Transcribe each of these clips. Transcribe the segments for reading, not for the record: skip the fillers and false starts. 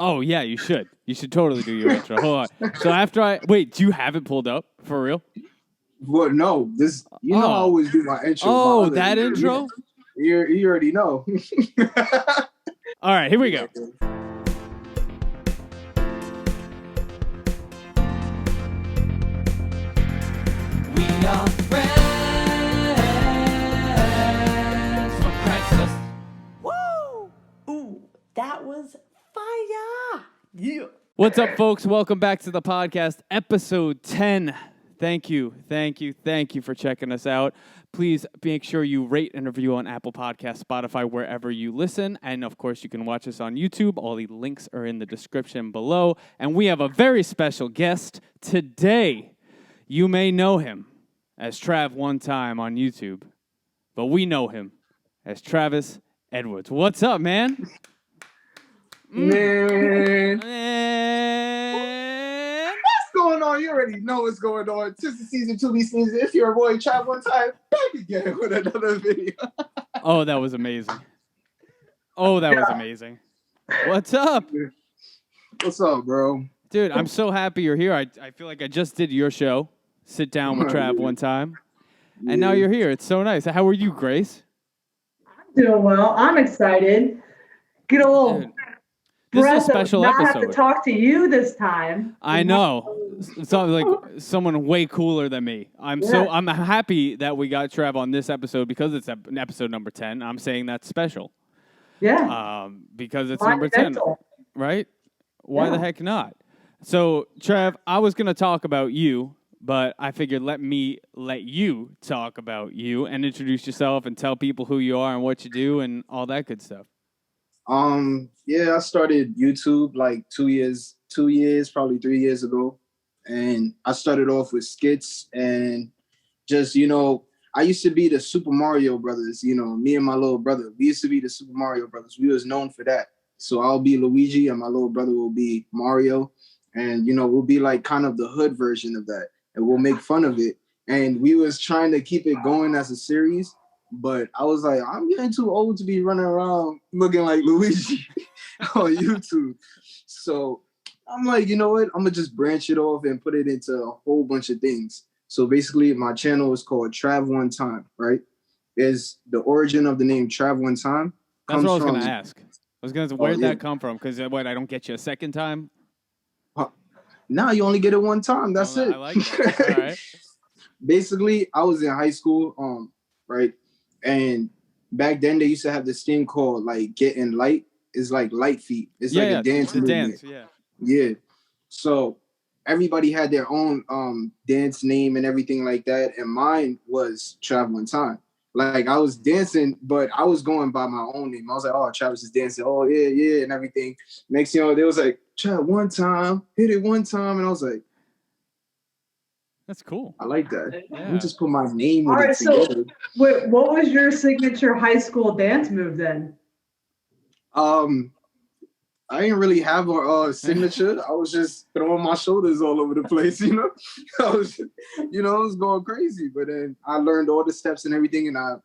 Oh, yeah, you should. You should totally do your intro. Hold on. So wait, do you have it pulled up for real? Well, no, I always do my intro. Oh, that intro? You already know. All right, here we go. We are friends from Craigslist. Woo! Ooh, that was fire! Yeah. What's up, folks? Welcome back to the podcast, episode 10. Thank you for checking us out. Please make sure you rate and review on Apple Podcasts, Spotify, wherever you listen. And, of course, you can watch us on YouTube. All the links are in the description below. And we have a very special guest today. You may know him as Trav one time on YouTube, but we know him as Travis Edwards. What's up, man? Man. What's going on? You already know what's going on. Since the season 2 season, it's your boy Trav one time back again with another video. Oh, that was amazing. Was amazing. What's up? What's up, bro? Dude, I'm so happy you're here. I feel like I just did your show, Sit Down with Trav one time, and now you're here. It's so nice. How are you, Grace? I'm doing well. I'm excited. Get a little This is a breath special of not episode. have to talk to you this time. I know. Sounds like someone way cooler than me. I'm happy that we got Trav on this episode because it's episode number 10. I'm saying that's special. Yeah. Because it's number 10, right? Why the heck not? So, Trav, I was going to talk about you, but I figured let you talk about you and introduce yourself and tell people who you are and what you do and all that good stuff. I started YouTube like 2 years, probably 3 years ago. And I started off with skits and just, I used to be the Super Mario Brothers, me and my little brother. We used to be the Super Mario Brothers. We was known for that. So I'll be Luigi and my little brother will be Mario. And, we'll be like kind of the hood version of that. And we'll make fun of it. And we was trying to keep it going as a series. But I was like, I'm getting too old to be running around looking like Luigi on YouTube. So I'm like, you know what? I'm going to just branch it off and put it into a whole bunch of things. So basically, my channel is called Trav One Time, right? Is the origin of the name Trav One Time. That's what I was going to ask. I was going to say, where'd that come from? Because I don't get you a second time? Nah, you only get it one time. That's it. I like that. All right. Basically, I was in high school, right? And back then they used to have this thing called like getting light. It's like light feet. It's like a dance movement. Yeah. So everybody had their own dance name and everything like that. And mine was Trav One Time. Like I was dancing, but I was going by my own name. I was like, oh, Travis is dancing. Oh, yeah, and everything. Next thing you know, they was like, Trav One Time, hit it one time. And I was like, that's cool. I like that. Yeah. Let me just put my name with it together. So wait, what was your signature high school dance move then? I didn't really have a signature. I was just throwing my shoulders all over the place, I was, I was going crazy. But then I learned all the steps and everything, and I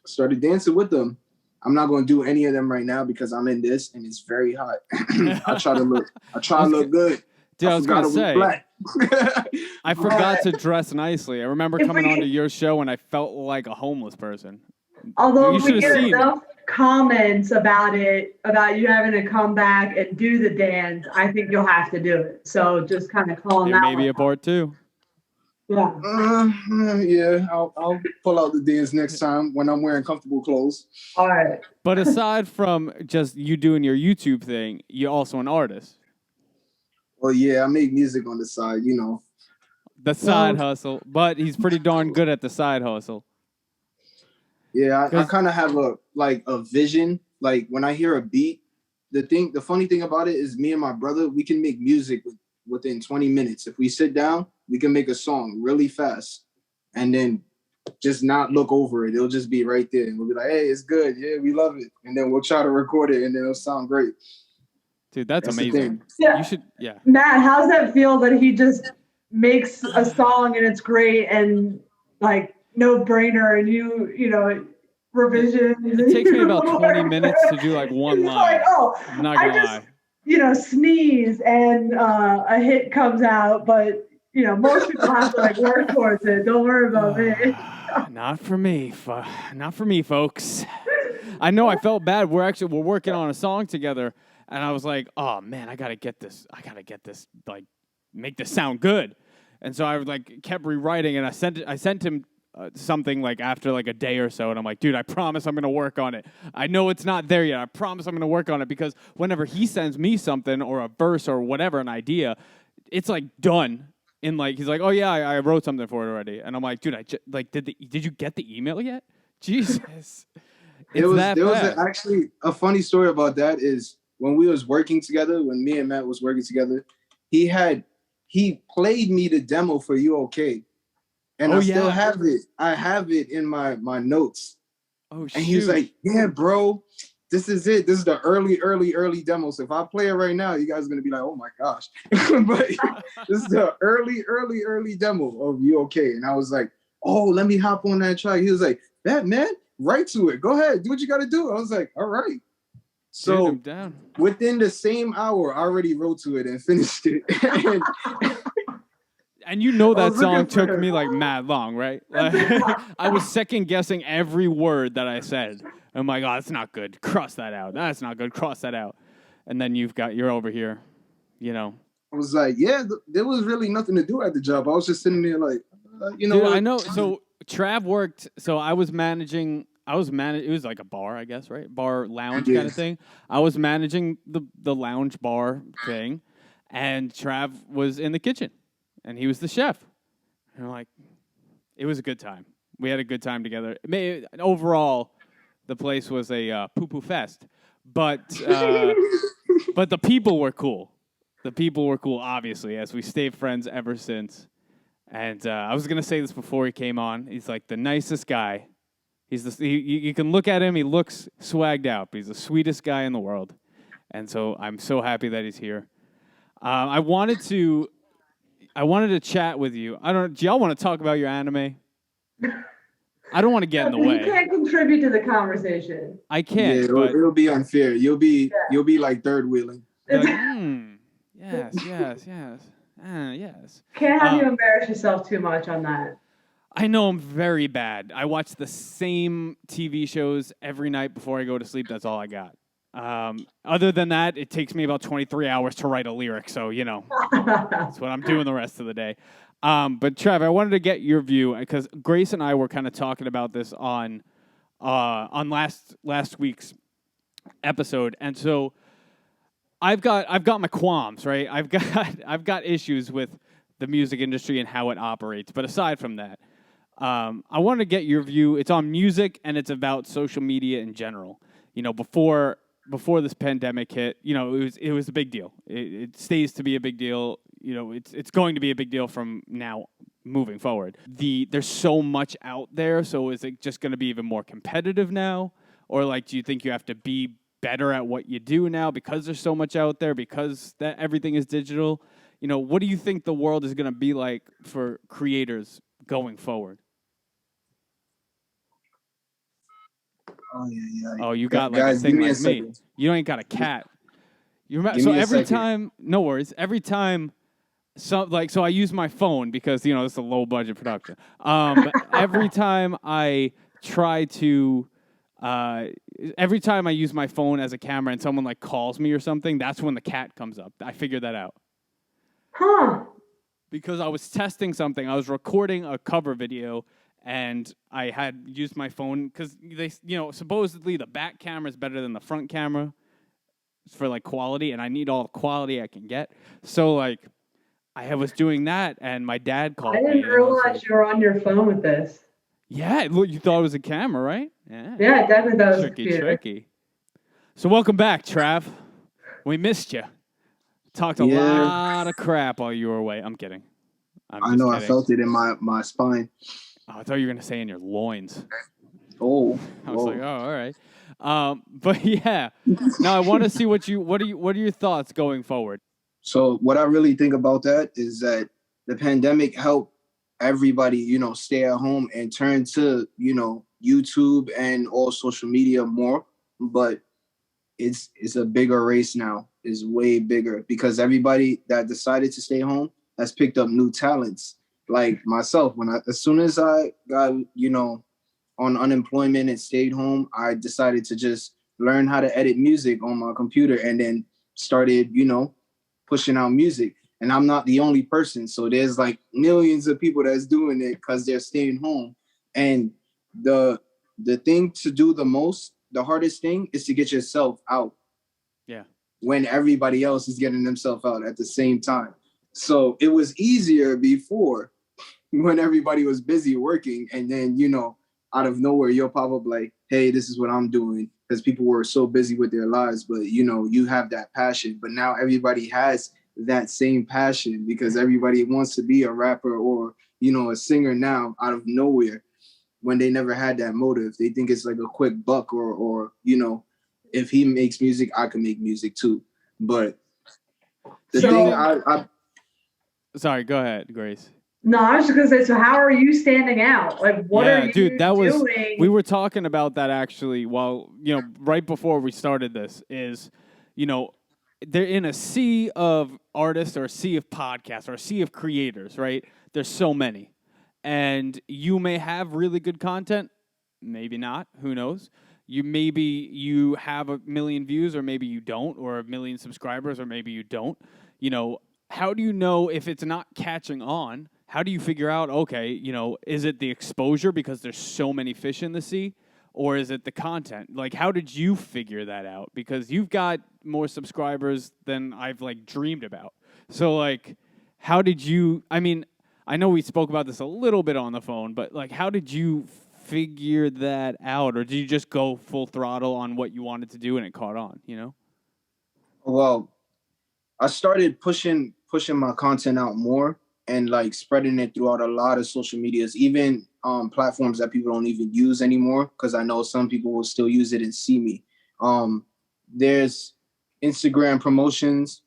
started dancing with them. I'm not going to do any of them right now because I'm in this, and it's very hot. I try to look good. Dude, I was going to say, black. I forgot to dress nicely. I remember coming onto your show and I felt like a homeless person. Although we get enough comments about you having to come back and do the dance, I think you'll have to do it. So just kind of calling that. Maybe a part 2. Yeah. I'll pull out the dance next time when I'm wearing comfortable clothes. All right. But aside from just you doing your YouTube thing, you're also an artist. Well, yeah, I make music on the side, The side hustle, but he's pretty darn good at the side hustle. Yeah, I kind of have a vision. Like when I hear a beat, the funny thing about it is me and my brother, we can make music within 20 minutes. If we sit down, we can make a song really fast and then just not look over it. It'll just be right there. And we'll be like, hey, it's good. Yeah, we love it. And then we'll try to record it and then it'll sound great. Dude, that's amazing. Yeah. You should, Matt, how's that feel that he just makes a song and it's great and like no brainer and you revision? It takes me about 20 minutes to do like one line. Like, I'm not gonna lie. sneeze and a hit comes out, but most people have to like work towards it. Don't worry about me. Not for me. Not for me, folks. I know I felt bad. We're working on a song together, and I was like, oh man, I gotta get this, like, make this sound good. And so I like kept rewriting, and I sent him something like after like a day or so, and I'm like, dude, I promise I'm gonna work on it. I know it's not there yet. I promise I'm gonna work on it, because whenever he sends me something or a verse or whatever, an idea, it's like done. In like, he's like, oh yeah, I wrote something for it already, and I'm like, dude, did you get the email yet? Jesus, there was actually a funny story about that. Is when we was working together, when me and Matt was working together, he played me the demo for You Okay, and still have it. I have it in my notes. Oh, shoot. And he was like, yeah, bro, this is it. This is the early demo. So if I play it right now, you guys are gonna be like, oh my gosh. But this is the early demo of You Okay. And I was like, oh, let me hop on that track. He was like, that man, write to it. Go ahead, do what you gotta do. I was like, all right. So within the same hour, I already wrote to it and finished it. And that song took me like mad long, right? Like, I was second guessing every word that I said. I'm like, oh, that's not good. Cross that out. That's not good. Cross that out. And then you're over here, I was like, yeah, there was really nothing to do at the job. I was just sitting there like, Dude, I know. So Trav worked. So I was managing. It was like a bar, I guess, right? Bar lounge kind of thing. I was managing the lounge bar thing, and Trav was in the kitchen, and he was the chef. And I'm like, it was a good time. We had a good time together. Overall, the place was a poo-poo fest, but the people were cool. The people were cool, obviously, as we stayed friends ever since. And I was gonna say this before he came on. He's like the nicest guy. You can look at him. He looks swagged out. But he's the sweetest guy in the world. And so I'm so happy that he's here. I wanted to chat with you. Do y'all want to talk about your anime? I don't want to get in the way. You can't contribute to the conversation. I can't. Yeah, it'll be unfair. You'll be like third wheeling. Like, yes. Yes. Can't have you embarrass yourself too much on that. I know I'm very bad. I watch the same TV shows every night before I go to sleep. That's all I got. Other than that, it takes me about 23 hours to write a lyric. So, that's what I'm doing the rest of the day. But Trev, I wanted to get your view, because Grace and I were kind of talking about this on last week's episode. And so I've got my qualms, right? I've got issues with the music industry and how it operates. But aside from that, I wanted to get your view. It's on music, and it's about social media in general. Before this pandemic hit, it was a big deal. It stays to be a big deal. It's going to be a big deal from now moving forward. There's so much out there. So is it just going to be even more competitive now? Or do you think you have to be better at what you do now because there's so much out there, because that everything is digital? What do you think the world is going to be like for creators going forward? Oh, yeah. Oh, you got like guys, a thing like me. You ain't got a cat. So every time, no worries. Every time, so I use my phone because it's a low budget production. Every time I try to, every time I use my phone as a camera and someone calls me or something, that's when the cat comes up. I figured that out. Huh? Because I was testing something. I was recording a cover video. And I had used my phone because supposedly the back camera is better than the front camera for quality, and I need all the quality I can get. So I was doing that, and my dad called me. I didn't realize you were on your phone with this. Yeah, look, you thought it was a camera, right? Yeah, definitely thought it was tricky. So welcome back, Trav. We missed you. Talked a lot of crap while you were away. I'm kidding. I know. Kidding. I felt it in my spine. Oh, I thought you were gonna say in your loins. Oh, I was like, oh, all right. But yeah. Now I want to see what are your thoughts going forward? So what I really think about that is that the pandemic helped everybody, stay at home and turn to, YouTube and all social media more. But it's a bigger race now. It's way bigger because everybody that decided to stay home has picked up new talents. Like myself, as soon as I got, on unemployment and stayed home, I decided to just learn how to edit music on my computer and then started, pushing out music. And I'm not the only person. So there's like millions of people that's doing it because they're staying home. And the thing to do the hardest thing is to get yourself out. Yeah. When everybody else is getting themselves out at the same time. So it was easier before when everybody was busy working. And then, out of nowhere, you'll pop up like, hey, this is what I'm doing. Because people were so busy with their lives. But, you have that passion. But now everybody has that same passion because everybody wants to be a rapper or, a singer now out of nowhere when they never had that motive. They think it's like a quick buck or if he makes music, I can make music too. But Sorry, go ahead, Grace. No, I was just gonna say. So, how are you standing out? Like, what are you doing? We were talking about that actually. While right before we started this, is they're in a sea of artists or a sea of podcasts or a sea of creators. Right? There's so many, and you may have really good content, maybe not. Who knows? Maybe you have 1 million views, or maybe you don't, or 1 million subscribers, or maybe you don't. How do you know if it's not catching on? How do you figure out, okay, is it the exposure because there's so many fish in the sea, or is it the content? Like, how did you figure that out? Because you've got more subscribers than I've dreamed about. So how did you? I mean, I know we spoke about this a little bit on the phone, but how did you figure that out, or did you just go full throttle on what you wanted to do and it caught on? Well, I started pushing my content out more and spreading it throughout a lot of social medias, even platforms that people don't even use anymore, because I know some people will still use it and see me. There's Instagram promotions,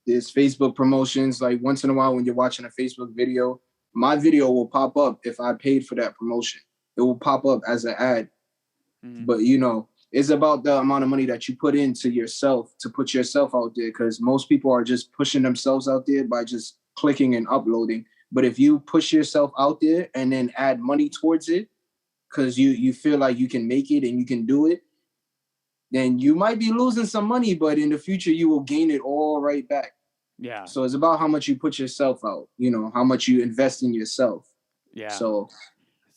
there's Facebook promotions. Once in a while when you're watching a Facebook video, my video will pop up if I paid for that promotion. It will pop up as an ad. Mm-hmm. But, it's about the amount of money that you put into yourself to put yourself out there, because most people are just pushing themselves out there by just clicking and uploading. But if you push yourself out there and then add money towards it, because you feel like you can make it and you can do it, then you might be losing some money, but in the future you will gain it all right back. Yeah. So it's about how much you put yourself out, how much you invest in yourself. Yeah. So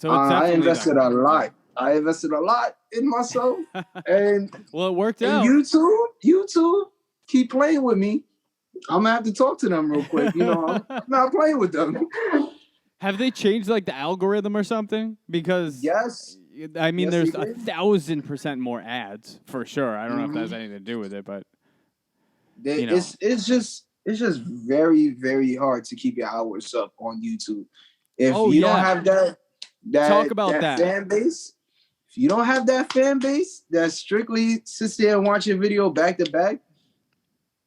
I invested a lot. I invested a lot in myself, and well, it worked out. YouTube, keep playing with me. I'm gonna have to talk to them real quick. I'm not playing with them. Have they changed the algorithm or something? Because yes, I mean, there's 1,000% more ads for sure. I don't know if that has anything to do with it, but it's just very, very hard to keep your hours up on YouTube. If you don't have that talk about that fan base. If you don't have that fan base that strictly sits there and watch your video back to back,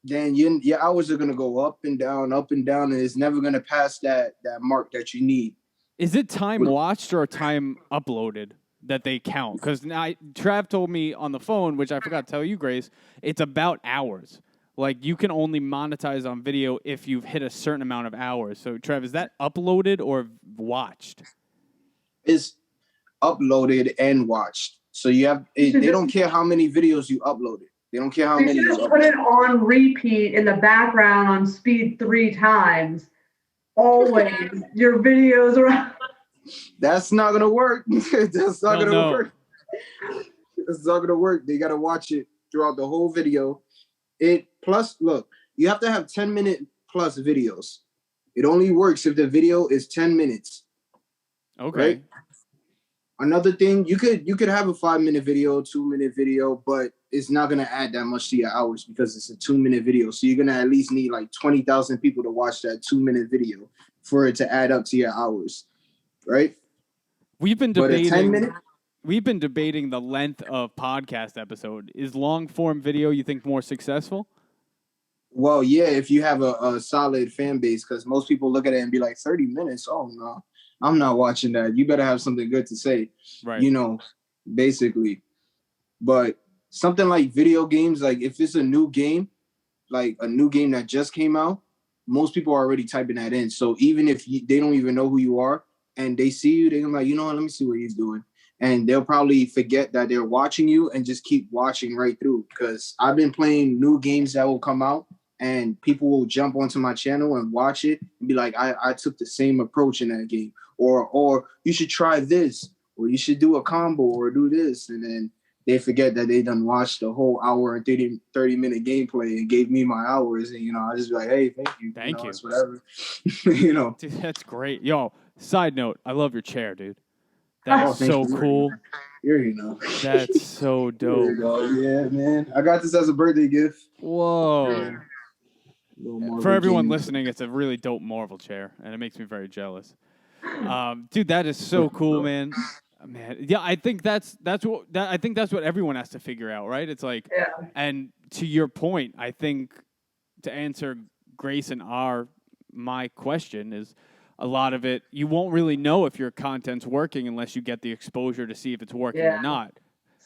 then your hours are going to go up and down, and it's never going to pass that mark that you need. Is it time watched or time uploaded that they count? Because Trav told me on the phone, which I forgot to tell you, Grace, it's about hours. You can only monetize on video if you've hit a certain amount of hours. So, Trav, is that uploaded or watched? It's uploaded and watched. So they don't care how many videos you uploaded. They don't care how many. You just put it on repeat in the background on speed 3 times. Always. Your videos are. That's not gonna work. That's not gonna work. It's not gonna work. They gotta watch it throughout the whole video. Look, you have to have 10-minute plus videos. It only works if the video is 10 minutes. Okay. Right? Another thing, you could have a 5-minute video, 2-minute video, but it's not gonna add that much to your hours because it's a 2-minute video. So you're gonna at least need 20,000 people to watch that 2-minute video for it to add up to your hours, right? We've been debating the length of podcast episode. Is long form video you think more successful? Well, yeah, if you have a solid fan base, because most people look at it and be like 30 minutes. Oh no. I'm not watching that. You better have something good to say, right? Basically. But something like video games, like if it's a new game, like a new game that just came out, most people are already typing that in. So even if they don't even know who you are and they see you, they're like, you know what, let me see what he's doing. And they'll probably forget that they're watching you and just keep watching right through. Because I've been playing new games that will come out and people will jump onto my channel and watch it and be like, I took the same approach in that game. Or you should try this, or you should do a combo or do this. And then they forget that they done watched the whole hour and 30-minute gameplay and gave me my hours. And, I just be like, hey, thank you. Thank you. It's whatever. Dude, that's great. Yo, side note, I love your chair, dude. That's so cool. Here, That's so dope. There you go. Yeah, man. I got this as a birthday gift. Whoa. Yeah. For everyone listening, it's a really dope Marvel chair, and it makes me very jealous. Dude, that is so cool, man. Yeah, I think that's what everyone has to figure out, right? It's like, and to your point, I think to answer Grace and my question is, a lot of it, you won't really know if your content's working unless you get the exposure to see if it's working or not.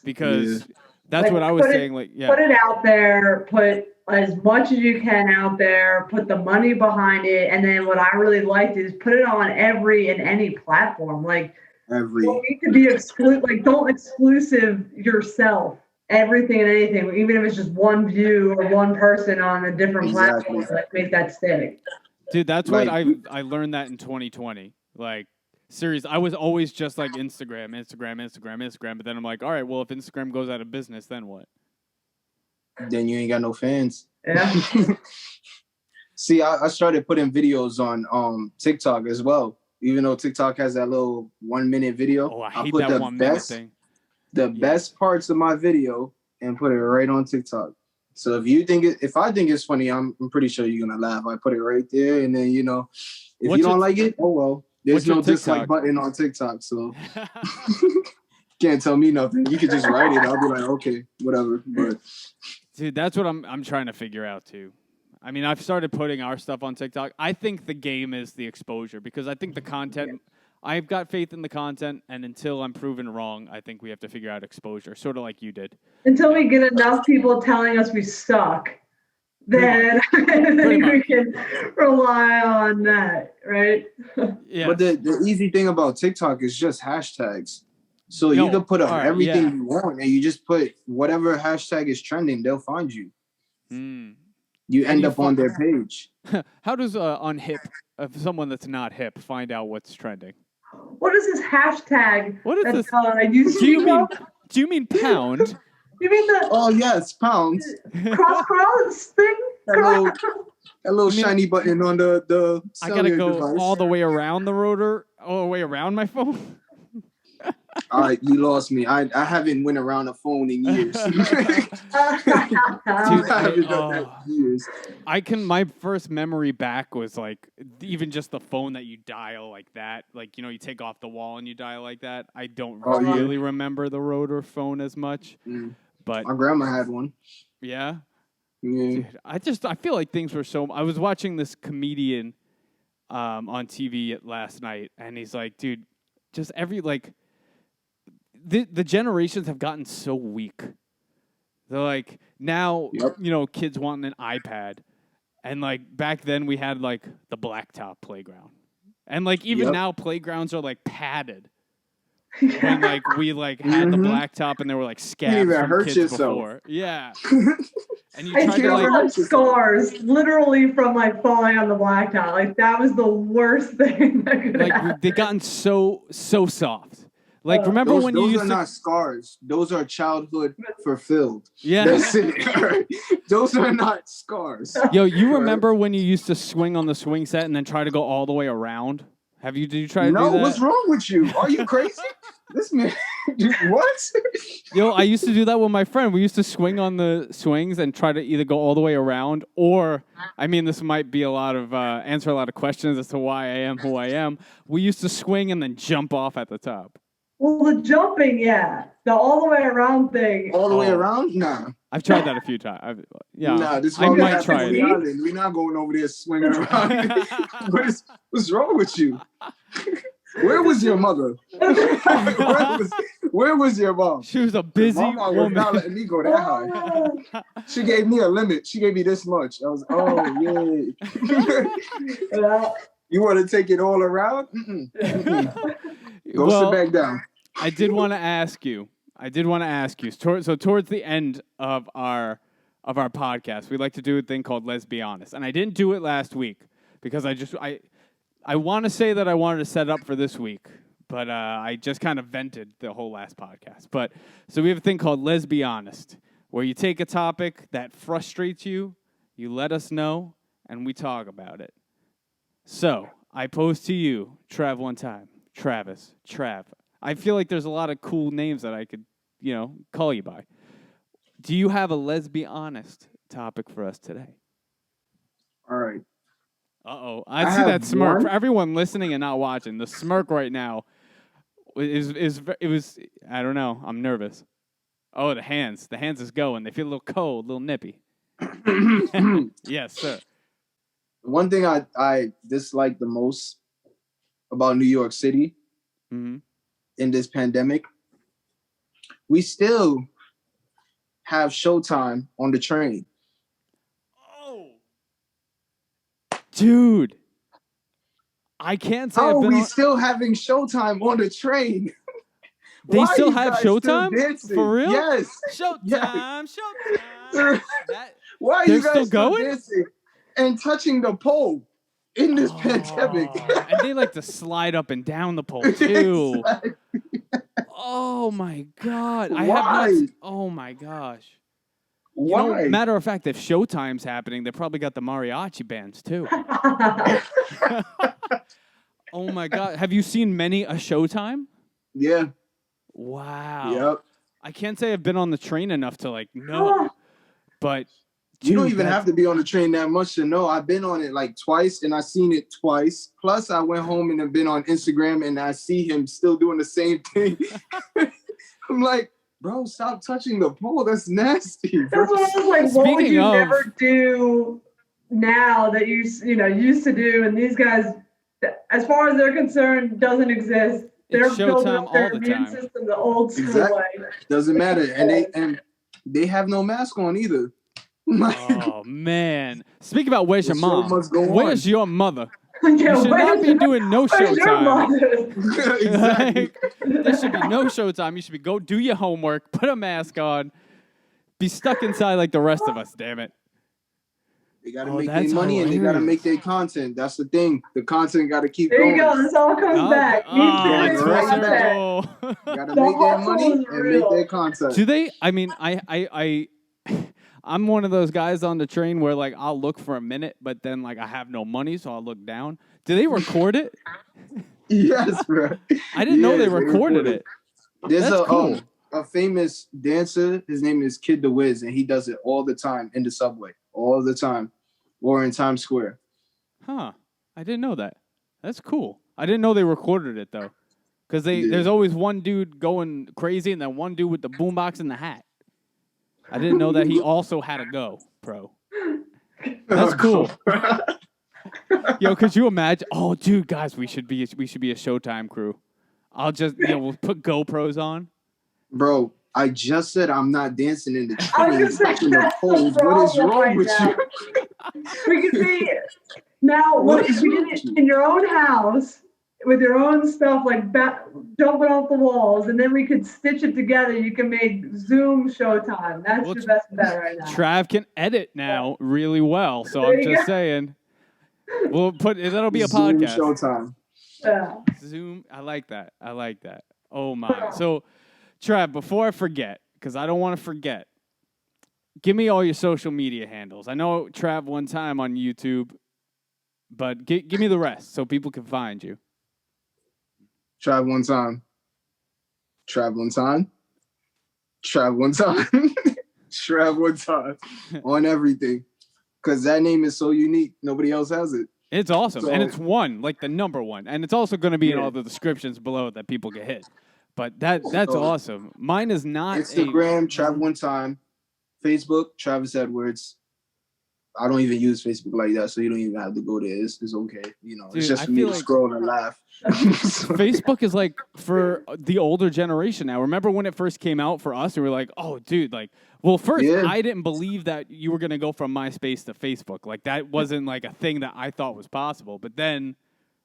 Because that's what I was saying. Put it out there, put as much as you can out there, put the money behind it. And then what I really liked is put it on every and any platform. Like, you don't need to be exclusive. Like, don't exclusive yourself. Everything and anything, even if it's just one view or one person on a different platform, like, make that stick. Dude, that's what I learned that in 2020. Like, serious. I was always just like Instagram. But then I'm like, all right, well, if Instagram goes out of business, then what? Then you ain't got no fans. Yeah. See, I started putting videos on TikTok as well. Even though TikTok has that little 1 minute video. Oh, I hate put that 1 minute thing. The best parts of my video and put it right on TikTok. So if I think it's funny, I'm pretty sure you're gonna laugh. I put it right there, and then if you don't like it, oh well. There's no dislike button on TikTok, so can't tell me nothing. You could just write it. I'll be like, okay, whatever. But dude, that's what I'm trying to figure out too. I mean, I've started putting our stuff on TikTok. I think the game is the exposure because I think the content. I've got faith in the content, and until I'm proven wrong, I think we have to figure out exposure, sort of like you did. Until we get enough people telling us we suck, then I think we can rely on that, right? Yeah. But the easy thing about TikTok is just hashtags. So you can put up everything you want, and you just put whatever hashtag is trending, they'll find you. You end up on their page. How does unhip, someone that's not hip, find out what's trending? What is this hashtag? What is this? Do you mean pound? You mean the? Oh yes, pounds. Cross thing. That little shiny button on the. I gotta go device. all the way around the rotor, all the way around my phone. All right, you lost me. I haven't went around a phone in years. My first memory back was like even just the phone that you dial like that. Like, you take off the wall and you dial like that. I don't really remember the rotor phone as much. But my grandma had one. Yeah? Yeah. Dude, I feel like things were I was watching this comedian on TV last night, and he's like, dude, just the generations have gotten so weak. They're like, now, kids want an iPad. And like back then we had like the blacktop playground. And like even now playgrounds are like padded. When like we like had the blacktop and there were like scabs from kids before. Yeah. And you tried to have scars literally from like falling on the blacktop. Like that was the worst thing that could happen. They've gotten so soft. Like, remember when you used to... Those are not scars. Those are childhood fulfilled. Yeah. That's it. Those are not scars. Yo, you remember when you used to swing on the swing set and then try to go all the way around? Did you try to do that? No, what's wrong with you? Are you crazy? This man, dude, what? Yo, I used to do that with my friend. We used to swing on the swings and try to either go all the way around or, this might be answer a lot of questions as to why I am who I am. We used to swing and then jump off at the top. Well, the jumping, yeah. The all the way around thing. All the way around? Nah. I've tried that a few times. Nah, this I might try it. We're not going over there swinging around. What's wrong with you? Where was your mother? Where was your mom? She was a busy My mom was not woman. letting me go that high. She gave me a limit. She gave me this much. I was, oh, yeah. You want to take it all around? Go sit back down. I did want to ask you. So towards the end of our podcast, we like to do a thing called Lesbehonest. And I didn't do it last week because I want to say that I wanted to set it up for this week, but I just kind of vented the whole last podcast. But so we have a thing called Lesbehonest, where you take a topic that frustrates you, you let us know, and we talk about it. So I pose to you, Trav one time, Travis, Trav. I feel like there's a lot of cool names that I could, call you by. Do you have a Lesbehonest topic for us today? All right. Uh-oh. I see that smirk. For everyone listening and not watching, the smirk right now was, I don't know, I'm nervous. Oh, the hands. The hands is going. They feel a little cold, a little nippy. Yes, sir. One thing I dislike the most about New York City in this pandemic, we still have Showtime on the train. Oh. Dude. I can't say I've been still having Showtime on the train? They still have Showtime? For real? Yes. Showtime. Why are They're you guys still going? dancing and touching the pole in this pandemic? And they like to slide up and down the pole too. Exactly. Oh my God. Why? Oh my gosh. Why? Matter of fact, if Showtime's happening, they probably got the mariachi bands too. Oh my God. Have you seen many a Showtime? Yeah. Wow. Yep. I can't say I've been on the train enough to know. But you don't even have to be on the train that much to know. I've been on it like twice, and I've seen it twice. Plus, I went home and have been on Instagram, and I see him still doing the same thing. I'm like, bro, stop touching the pole. That's nasty. That's what I was like. What would you never do now that you used to do? And these guys, as far as they're concerned, doesn't exist. They're building up their immune system the old school way. Doesn't matter, and they have no mask on either. Oh man! Speak about where's your mom? Where's your mother? You should not be doing no Showtime. Exactly. There should be no Showtime. You should go do your homework, put a mask on, be stuck inside like the rest of us. Damn it! They gotta make their money and they gotta make their content. That's the thing. The content gotta keep there going. There you go. This all comes back. You gotta make their money and make their content. Do they? I mean, I'm one of those guys on the train where like I'll look for a minute, but then like I have no money, so I'll look down. Do they record it? Yes, bro. I didn't know they recorded it. There's a famous dancer. His name is Kid the Wiz, and he does it all the time in the subway, all the time, or in Times Square. Huh? I didn't know that. That's cool. I didn't know they recorded it though, because there's always one dude going crazy, and then one dude with the boombox and the hat. I didn't know that he also had a GoPro. That's cool. Yo, could you imagine? Oh, dude, guys, we should be a Showtime crew. I'll just we'll put GoPros on. Bro, I just said I'm not dancing in the train touching the poles. What is wrong with you? We could be now. What if you did it in your own house with your own stuff, like jumping off the walls, and then we could stitch it together. You can make Zoom Showtime. That's your best bet right now. Trav can edit now really well, so I'm just saying. We'll that'll be a Zoom podcast. Showtime. Yeah. Zoom. I like that. Oh my. So, Trav, before I forget, because I don't want to forget, give me all your social media handles. I know Trav one time on YouTube, but give me the rest so people can find you. Trav one time. Trav one time. Trav one time. Trav one time. On everything. Because that name is so unique. Nobody else has it. It's awesome. So, and it's one, like the number one. And it's also going to be in all the descriptions below that people get hit. But that's awesome. Mine is not Instagram, Trav one time. Facebook, Travis Edwards. I don't even use Facebook like that, so you don't even have to go there. It's okay. You know, Dude, it's just I for me feel to like- scroll and laugh. Facebook is like for the older generation now. Remember when it first came out for us? We were like, oh, dude, like, well, first, Yeah. I didn't believe that you were going to go from MySpace to Facebook. Like, that wasn't like a thing that I thought was possible. But then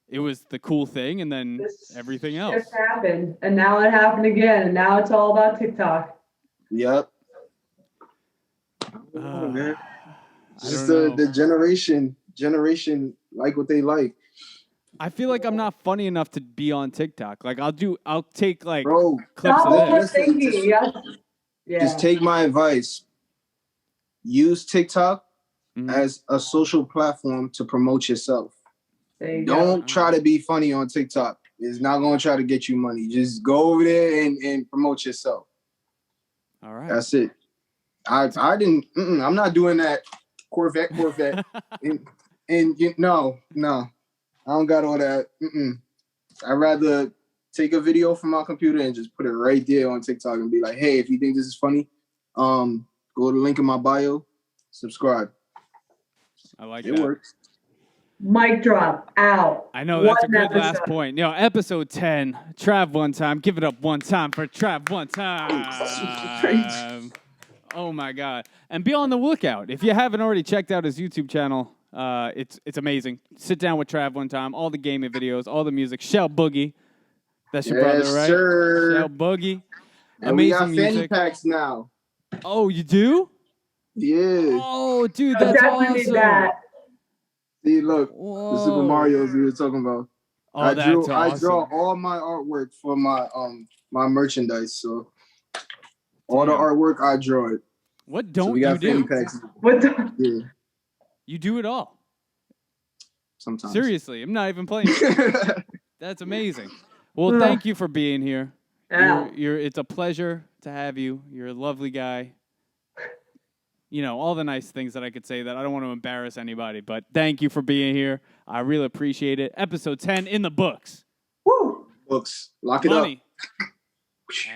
it was the cool thing, and then This everything else. shift happened, and now it happened again, and now it's all about TikTok. Yep. I Man. Just don't know. the generation like what they like. I feel like I'm not funny enough to be on TikTok. Like, I'll take like Bro, clips Stop of this. overthinking. Yes. Yeah. just take my advice. Use TikTok Mhm. as a social platform to promote yourself. There you go. Don't try to be funny on TikTok. It's not going to try to get you money. Just go over there and promote yourself. All right. That's it. I didn't. I'm not doing that. Corvette. No. I don't got all that. I'd rather take a video from my computer and just put it right there on TikTok and be like, hey, if you think this is funny, go to the link in my bio, subscribe. I like It that. works. Mic drop out. I know that's a One good last episode. point. You know, episode 10, Trav one time. Give it up one time for Trav one time. Oh my God. And be on the lookout. If you haven't already checked out his YouTube channel, it's amazing. Sit down with Trav one time, all the gaming videos, all the music. Shell Boogie. That's your brother, right? Sir. Shell Boogie. And we got Amazing fanny music. packs now. Oh, you do? Yeah. Oh, dude, I that's definitely awesome. need that. See, look, Whoa. the Super Mario's we were talking about. Oh, I that's awesome. I draw all my artwork for my my merchandise. So all the Damn. artwork I draw it. What So don't we you got fanny do? packs. What the? Yeah, You do it all. sometimes. Seriously, I'm not even playing. That's amazing. Well, Ugh. thank you for being here. Yeah. It's a pleasure to have you. You're a lovely guy. You know, all the nice things that I could say that I don't want to embarrass anybody, but thank you for being here. I really appreciate it. Episode 10 in the books. Woo. Books. Lock it up. Money.